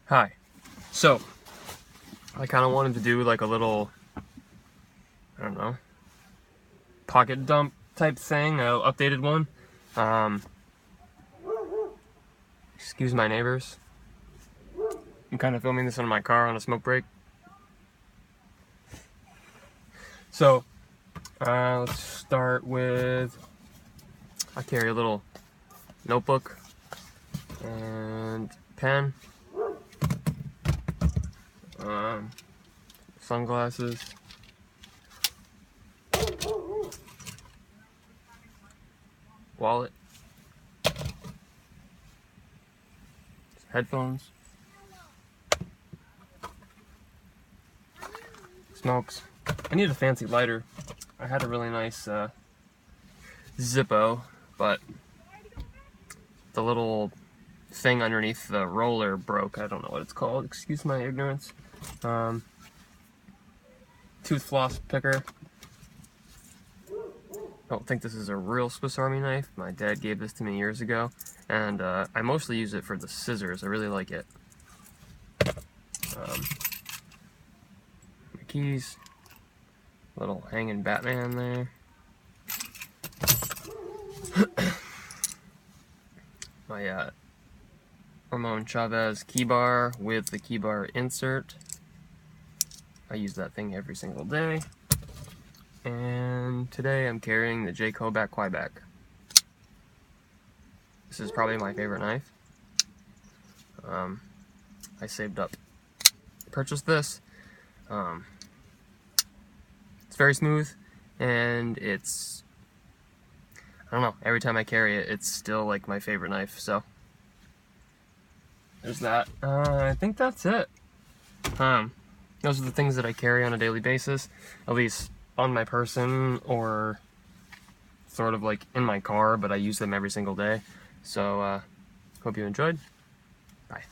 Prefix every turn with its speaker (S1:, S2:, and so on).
S1: Hi. So, I kind of wanted to do like a little, I don't know, pocket dump type thing, updated one. Um, Excuse my neighbors. I'm kind of filming this in my car on a smoke break. So, let's start with, I carry a little notebook and pen, um, sunglasses, wallet, headphones, smokes. I need a fancy lighter. I had a really nice Zippo, but the little thing underneath the roller broke. I don't know what it's called. Excuse my ignorance. Tooth floss picker. I don't think this is a real Swiss Army knife. My dad gave this to me years ago, and I mostly use it for the scissors. I really like it. My keys. Little hanging Batman there. My Ramon Chavez key bar with the key bar insert. I use that thing every single day. And today I'm carrying the J. Koback Quieback. This is probably my favorite knife. I saved up, purchased this. It's very smooth, and it's, I don't know, every time I carry it, it's still like my favorite knife, so there's that. I think that's it. Those are the things that I carry on a daily basis, at least on my person or sort of like in my car, but I use them every single day. So, hope you enjoyed. Bye.